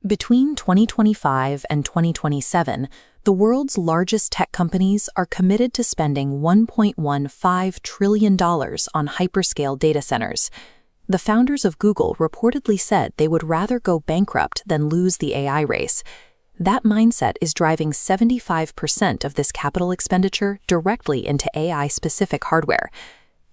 Between 2025 and 2027, the world's largest tech companies are committed to spending $1.15 trillion on hyperscale data centers. The founders of Google reportedly said they would rather go bankrupt than lose the AI race. That mindset is driving 75% of this capital expenditure directly into AI-specific hardware.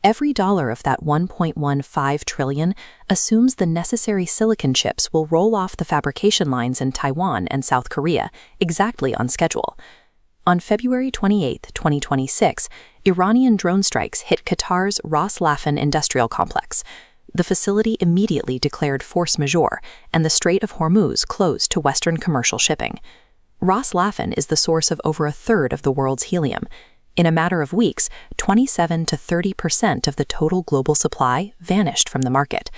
Every dollar of that $1.15 trillion assumes the necessary silicon chips will roll off the fabrication lines in Taiwan and South Korea, exactly on schedule. On February 28, 2026, Iranian drone strikes hit Qatar's Ras Laffan industrial complex. The facility immediately declared force majeure, and the Strait of Hormuz closed to Western commercial shipping. Ras Laffan is the source of over a third of the world's helium. In a matter of weeks, 27 to 30% of the total global supply vanished from the market.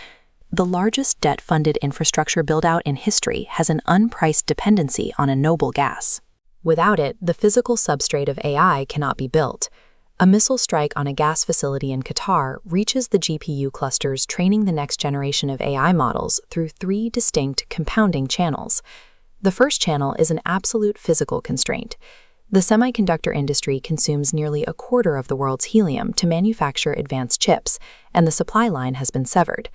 The largest debt-funded infrastructure build-out in history has an unpriced dependency on a noble gas. Without it, the physical substrate of AI cannot be built. A missile strike on a gas facility in Qatar reaches the GPU clusters training the next generation of AI models through three distinct compounding channels. The first channel is an absolute physical constraint. The semiconductor industry consumes nearly a quarter of the world's helium to manufacture advanced chips, and the supply line has been severed.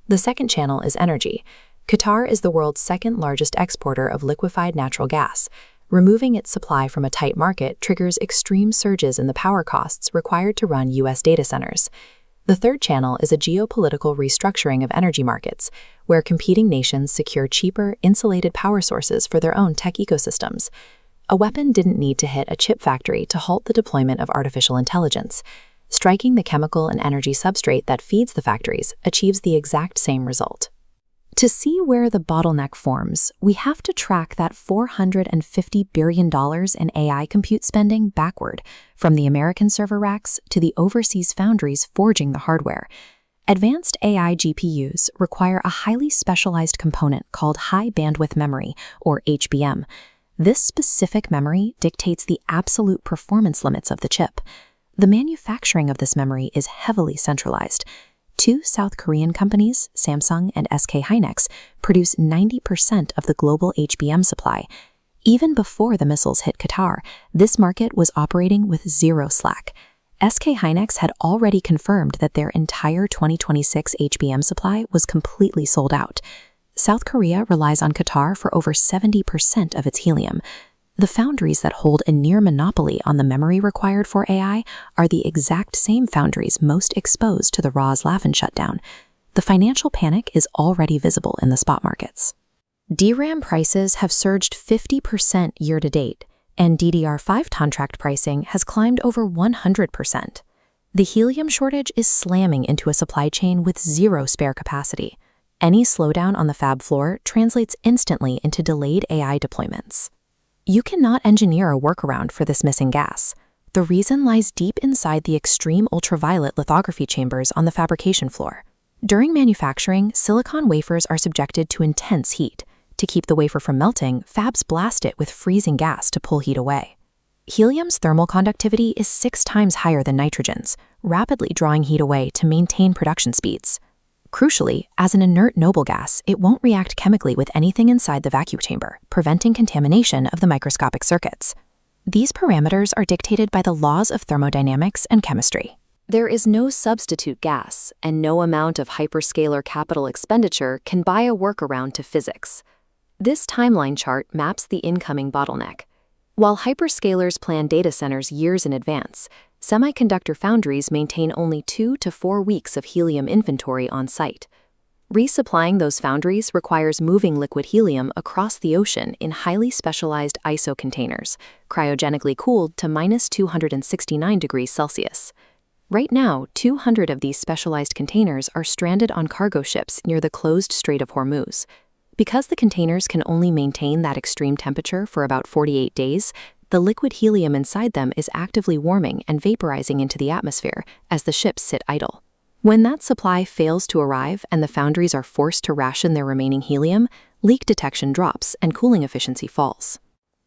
The second channel is energy. Qatar is the world's second largest exporter of liquefied natural gas. Removing its supply from a tight market triggers extreme surges in the power costs required to run U.S. data centers. The third channel is a geopolitical restructuring of energy markets, where competing nations secure cheaper, insulated power sources for their own tech ecosystems. A weapon didn't need to hit a chip factory to halt the deployment of artificial intelligence. Striking the chemical and energy substrate that feeds the factories achieves the exact same result. To see where the bottleneck forms, we have to track that $450 billion in AI compute spending backward, from the American server racks to the overseas foundries forging the hardware. Advanced AI GPUs require a highly specialized component called high bandwidth memory, or HBM. This specific memory dictates the absolute performance limits of the chip. The manufacturing of this memory is heavily centralized. Two South Korean companies, Samsung and SK Hynix, produce 90% of the global HBM supply. Even before the missiles hit Qatar, this market was operating with zero slack. SK Hynix had already confirmed that their entire 2026 HBM supply was completely sold out. South Korea relies on Qatar for over 70% of its helium. The foundries that hold a near monopoly on the memory required for AI are the exact same foundries most exposed to the Ras Laffan shutdown. The financial panic is already visible in the spot markets. DRAM prices have surged 50% year-to-date, and DDR5 contract pricing has climbed over 100%. The helium shortage is slamming into a supply chain with zero spare capacity. Any slowdown on the fab floor translates instantly into delayed AI deployments. You cannot engineer a workaround for this missing gas. The reason lies deep inside the extreme ultraviolet lithography chambers on the fabrication floor. During manufacturing, silicon wafers are subjected to intense heat. To keep the wafer from melting, fabs blast it with freezing gas to pull heat away. Helium's thermal conductivity is 6 times higher than nitrogen's, rapidly drawing heat away to maintain production speeds. Crucially, as an inert noble gas, it won't react chemically with anything inside the vacuum chamber, preventing contamination of the microscopic circuits. These parameters are dictated by the laws of thermodynamics and chemistry. There is no substitute gas, and no amount of hyperscaler capital expenditure can buy a workaround to physics. This timeline chart maps the incoming bottleneck. While hyperscalers plan data centers years in advance, semiconductor foundries maintain only 2 to 4 weeks of helium inventory on site. Resupplying those foundries requires moving liquid helium across the ocean in highly specialized ISO containers, cryogenically cooled to -269 degrees Celsius. Right now, 200 of these specialized containers are stranded on cargo ships near the closed Strait of Hormuz. Because the containers can only maintain that extreme temperature for about 48 days, the liquid helium inside them is actively warming and vaporizing into the atmosphere as the ships sit idle. When that supply fails to arrive and the foundries are forced to ration their remaining helium, leak detection drops and cooling efficiency falls.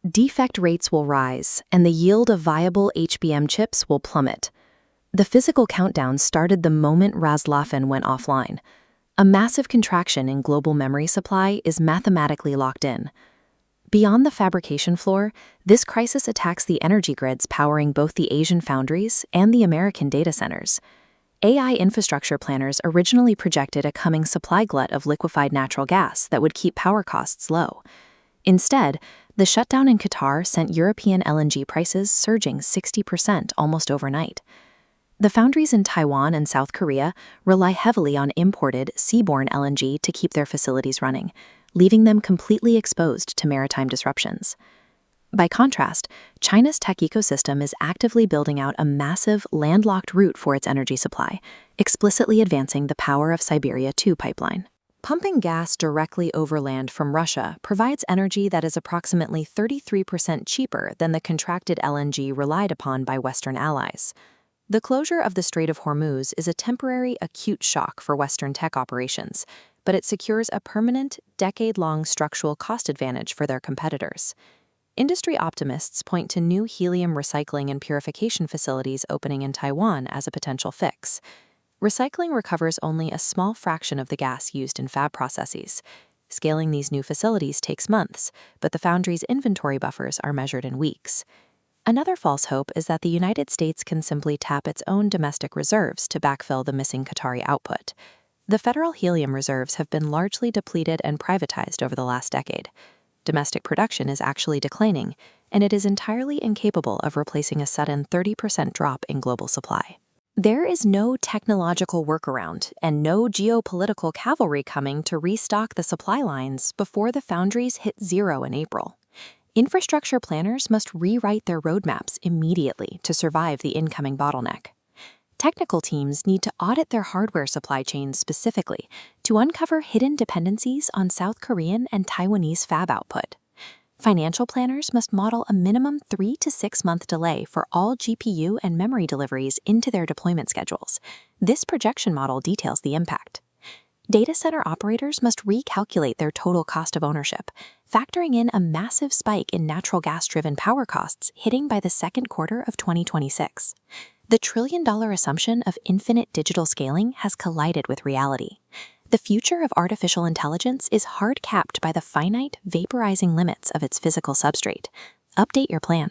Defect rates will rise, and the yield of viable HBM chips will plummet. The physical countdown started the moment Ras Laffan went offline. A massive contraction in global memory supply is mathematically locked in. Beyond the fabrication floor, this crisis attacks the energy grids powering both the Asian foundries and the American data centers. AI infrastructure planners originally projected a coming supply glut of liquefied natural gas that would keep power costs low. Instead, the shutdown in Qatar sent European LNG prices surging 60% almost overnight. The foundries in Taiwan and South Korea rely heavily on imported, seaborne LNG to keep their facilities running, leaving them completely exposed to maritime disruptions. By contrast, China's tech ecosystem is actively building out a massive, landlocked route for its energy supply, explicitly advancing the Power of Siberia 2 pipeline. Pumping gas directly overland from Russia provides energy that is approximately 33% cheaper than the contracted LNG relied upon by Western allies. The closure of the Strait of Hormuz is a temporary, acute shock for Western tech operations, but it secures a permanent, decade-long structural cost advantage for their competitors. Industry optimists point to new helium recycling and purification facilities opening in Taiwan as a potential fix. Recycling recovers only a small fraction of the gas used in fab processes. Scaling these new facilities takes months, but the foundry's inventory buffers are measured in weeks. Another false hope is that the United States can simply tap its own domestic reserves to backfill the missing Qatari output. The federal helium reserves have been largely depleted and privatized over the last decade. Domestic production is actually declining, and it is entirely incapable of replacing a sudden 30% drop in global supply. There is no technological workaround and no geopolitical cavalry coming to restock the supply lines before the foundries hit zero in April. Infrastructure planners must rewrite their roadmaps immediately to survive the incoming bottleneck. Technical teams need to audit their hardware supply chains specifically to uncover hidden dependencies on South Korean and Taiwanese fab output. Financial planners must model a minimum 3 to 6 month delay for all GPU and memory deliveries into their deployment schedules. This projection model details the impact. Data center operators must recalculate their total cost of ownership, factoring in a massive spike in natural gas-driven power costs hitting by the second quarter of 2026. The trillion-dollar assumption of infinite digital scaling has collided with reality. The future of artificial intelligence is hard-capped by the finite, vaporizing limits of its physical substrate. Update your plan.